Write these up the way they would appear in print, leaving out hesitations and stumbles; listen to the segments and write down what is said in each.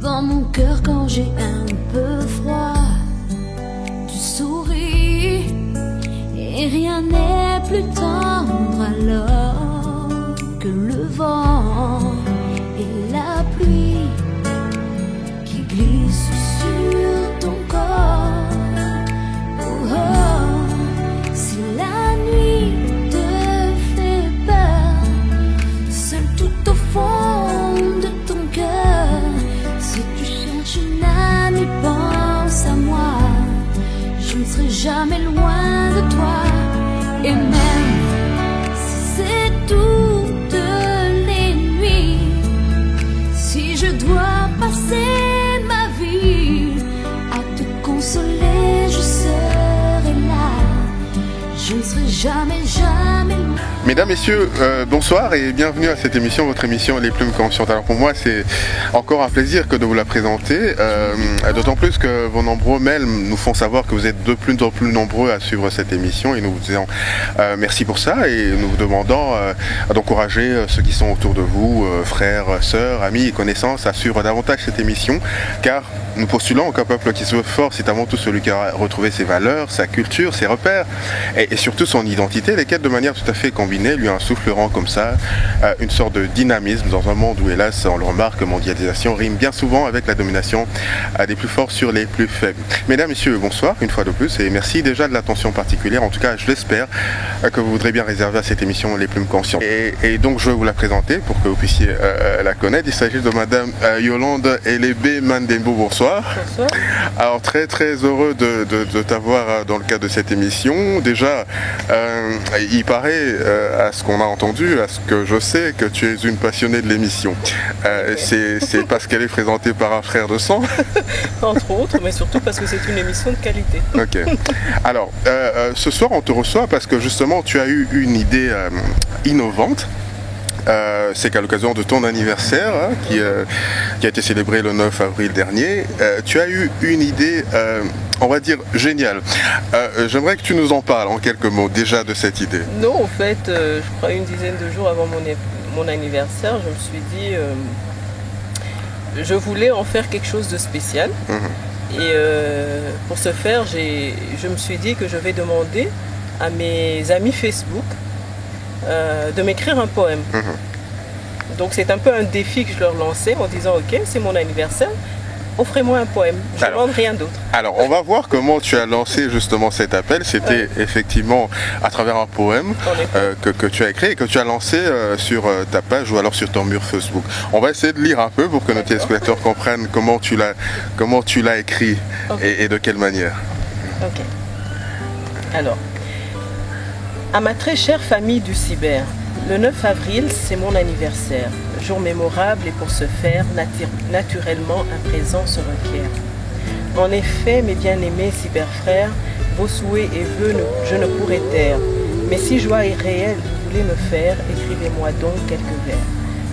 dans mon cœur quand j'ai un peu froid. Tu souris et rien n'est plus tendre alors que le vent et la pluie qui glissent sur ton corps. Oh, oh, si la nuit te fait peur, seul tout au fond de ton cœur, si tu cherches une amie, pense à moi. Je ne serai jamais loin de toi. Et même si c'est toutes les nuits, si je dois passer ma vie à te consoler, je serai là. Je ne serai jamais loin. Mesdames, Messieurs, bonsoir et bienvenue à cette émission, votre émission Les Plumes Conscientes. Alors pour moi, c'est encore un plaisir que de vous la présenter, d'autant plus que vos nombreux mails nous font savoir que vous êtes de plus en plus nombreux à suivre cette émission et nous vous disons merci pour ça et nous vous demandons d'encourager ceux qui sont autour de vous, frères, sœurs, amis et connaissances à suivre davantage cette émission, car nous postulons qu'un peuple qui se veut fort, c'est avant tout celui qui a retrouvé ses valeurs, sa culture, ses repères et surtout son identité, lesquelles de manière tout à fait combinée lui insouffleront comme ça une sorte de dynamisme dans un monde où, hélas, on le remarque, mondialisation rime bien souvent avec la domination des plus forts sur les plus faibles. Mesdames, Messieurs, bonsoir une fois de plus et merci déjà de l'attention particulière, en tout cas je l'espère que vous voudrez bien réserver à cette émission Les Plumes Conscientes. Et donc je vais vous la présenter pour que vous puissiez la connaître. Il s'agit de Madame Yolande Elébé Mandembo. Bonsoir. Bonsoir. Alors très heureux de t'avoir dans le cadre de cette émission. Déjà, il paraît à ce qu'on a entendu, à ce que je sais, que tu es une passionnée de l'émission. C'est parce qu'elle est présentée par un frère de sang. Entre autres, mais surtout parce que c'est une émission de qualité. Ok. Alors, ce soir, on te reçoit parce que justement, tu as eu une idée innovante. C'est qu'à l'occasion de ton anniversaire, hein, qui a été célébré le 9 avril dernier, tu as eu une idée, on va dire, géniale. J'aimerais que tu nous en parles en quelques mots déjà de cette idée. Non, en fait, je crois une dizaine de jours avant mon anniversaire, je me suis dit, je voulais en faire quelque chose de spécial. Et pour ce faire, je me suis dit que je vais demander à mes amis Facebook de m'écrire un poème. Donc c'est un peu un défi que je leur lançais en disant ok, c'est mon anniversaire, offrez-moi un poème, je ne demande rien d'autre. Alors on va voir comment tu as lancé justement cet appel. C'était effectivement à travers un poème que tu as écrit et que tu as lancé sur ta page ou alors sur ton mur Facebook. On va essayer de lire un peu pour que nos téléspectateurs comprennent comment tu l'as écrit et de quelle manière. Ok. Alors, à ma très chère famille du cyber, le 9 avril, c'est mon anniversaire. Jour mémorable et pour ce faire, naturellement, un présent se requiert. En effet, mes bien-aimés cyberfrères, vos souhaits et vœux, je ne pourrais taire. Mais si joie est réelle, vous voulez me faire, écrivez-moi donc quelques vers.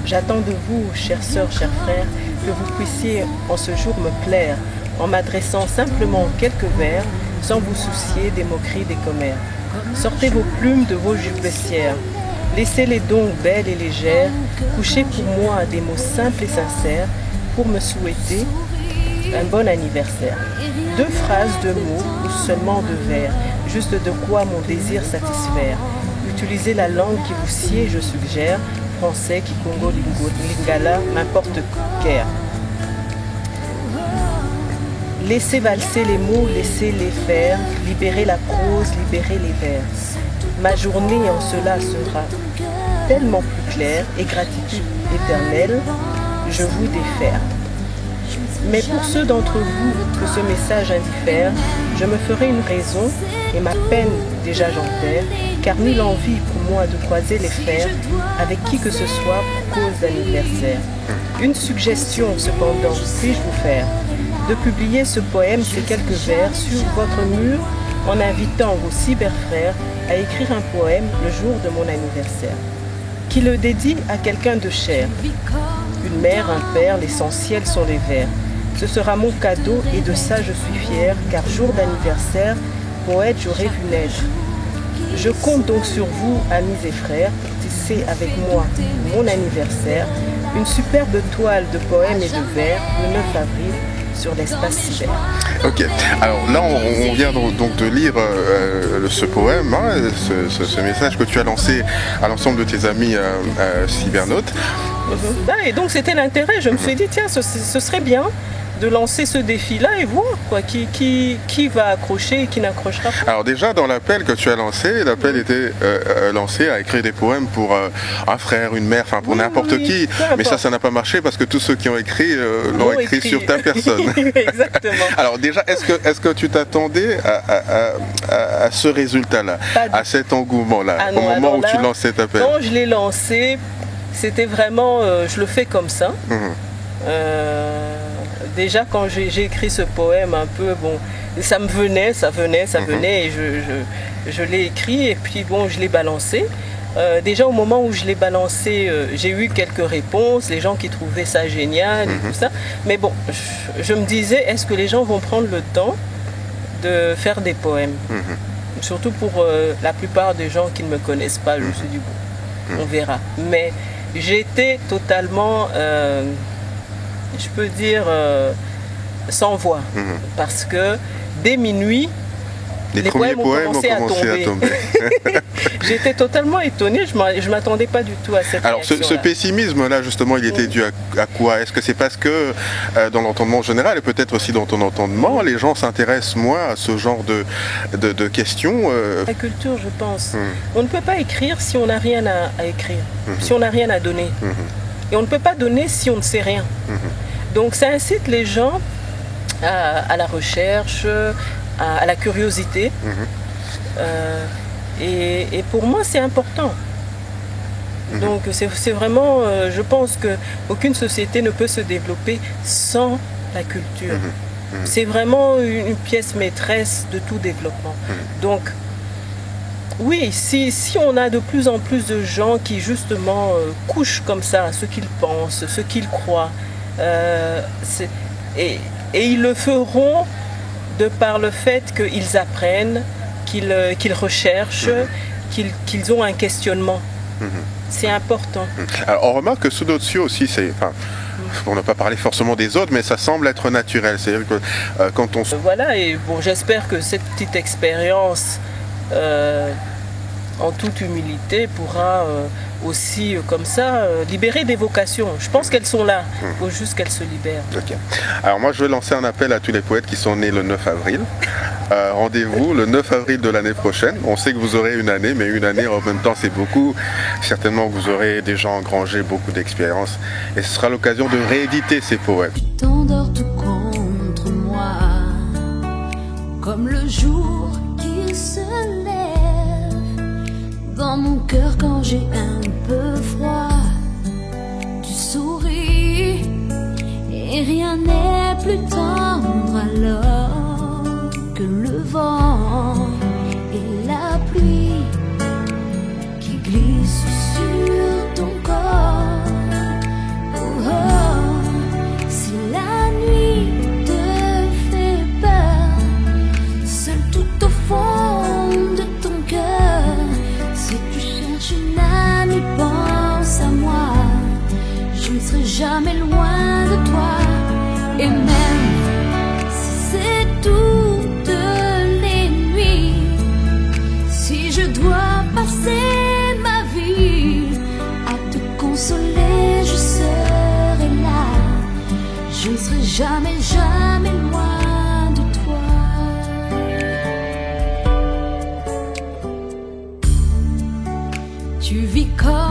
J'attends de vous, chères sœurs, chers frères, que vous puissiez en ce jour me plaire, en m'adressant simplement quelques vers, sans vous soucier des moqueries des commères. Sortez vos plumes de vos jupes vestiaires, laissez-les donc belles et légères, couchez pour moi des mots simples et sincères, pour me souhaiter un bon anniversaire. 2 phrases, 2 mots, ou seulement 2 vers, juste de quoi mon désir satisfaire. Utilisez la langue qui vous sied, je suggère, français, kikongo, lingala, n'importe guère. Laissez valser les mots, laissez-les faire, libérez la prose, libérez les vers. Ma journée en cela sera tellement plus claire et gratitude éternelle, je vous défère. Mais pour ceux d'entre vous que ce message indiffère, je me ferai une raison et ma peine déjà j'enterre, car nulle envie pour moi de croiser les fers avec qui que ce soit pour cause d'anniversaire. Une suggestion cependant, puis-je vous faire de publier ce poème, ces quelques vers, sur votre mur en invitant vos cyberfrères à écrire un poème le jour de mon anniversaire, qui le dédie à quelqu'un de cher. Une mère, un père, l'essentiel sont les vers. Ce sera mon cadeau et de ça je suis fier, car jour d'anniversaire, poète j'aurais vu naître. Je compte donc sur vous, amis et frères, pour tisser avec moi mon anniversaire, une superbe toile de poèmes et de vers le 9 avril sur l'espace cyber. Ok, alors là on vient donc de lire ce poème, hein, ce message que tu as lancé à l'ensemble de tes amis cybernautes. Et donc c'était l'intérêt, je me suis dit tiens ce serait bien de lancer ce défi-là et voir quoi, qui va accrocher et qui n'accrochera pas. Alors déjà dans l'appel que tu as lancé, l'appel était lancé à écrire des poèmes pour un frère, une mère, enfin pour n'importe qui. Mais ça n'a pas marché parce que tous ceux qui ont écrit l'ont écrit sur ta personne. Exactement. Alors déjà, est-ce que tu t'attendais à ce résultat-là, à cet engouement-là, au moment où tu lances cet appel? Quand je l'ai lancé, c'était vraiment, je le fais comme ça. Déjà quand j'ai écrit ce poème un peu, bon, ça venait et je l'ai écrit et puis bon, je l'ai balancé. Déjà au moment où je l'ai balancé, j'ai eu quelques réponses, les gens qui trouvaient ça génial et tout ça. Mais bon, je me disais, est-ce que les gens vont prendre le temps de faire des poèmes? Surtout pour la plupart des gens qui ne me connaissent pas, je me suis dit, bon, on verra. Mais j'étais totalement... je peux dire sans voix, parce que dès minuit, les poèmes ont commencé à tomber. J'étais totalement étonnée, je ne m'attendais pas du tout à cette Alors ce pessimisme-là, justement, il était dû à quoi? Est-ce que c'est parce que dans l'entendement général, et peut-être aussi dans ton entendement, les gens s'intéressent moins à ce genre de questions La culture, je pense. On ne peut pas écrire si on n'a rien à écrire, si on n'a rien à donner. Et on ne peut pas donner si on ne sait rien. Donc ça incite les gens à la recherche, à la curiosité. Et pour moi, c'est important. Donc c'est vraiment, je pense qu'aucune société ne peut se développer sans la culture. C'est vraiment une pièce maîtresse de tout développement. Donc, oui, si on a de plus en plus de gens qui justement couchent comme ça ce qu'ils pensent, ce qu'ils croient, et ils le feront de par le fait qu'ils apprennent, qu'ils recherchent, qu'ils ont un questionnement. C'est important. Alors on remarque que sous d'autres cieux aussi, pour ne pas parler forcément des autres, mais ça semble être naturel. C'est-à-dire que quand on... Voilà, et bon, j'espère que cette petite expérience... en toute humilité, pourra aussi, comme ça, libérer des vocations. Je pense qu'elles sont là, il faut juste qu'elles se libèrent. Okay. Alors moi, je vais lancer un appel à tous les poètes qui sont nés le 9 avril. Rendez-vous le 9 avril de l'année prochaine. On sait que vous aurez une année, mais une année, en même temps, c'est beaucoup. Certainement, vous aurez déjà engrangé beaucoup d'expérience. Et ce sera l'occasion de rééditer ces poèmes. Tu t'endors tout contre moi, comme le jour qui se lève. Dans mon cœur quand j'ai un peu froid, tu souris et rien n'est plus tendre alors que le vent et la pluie qui glissent sur ton corps. Oh, oh, si la nuit te fait peur, seul tout au fond de ton cœur, si tu cherches une amie, pense à moi. Je ne serai jamais loin de toi. Et même si c'est toutes les nuits, si je dois passer ma vie à te consoler, je serai là. Je ne serai jamais, jamais loin de toi. Tu vis comme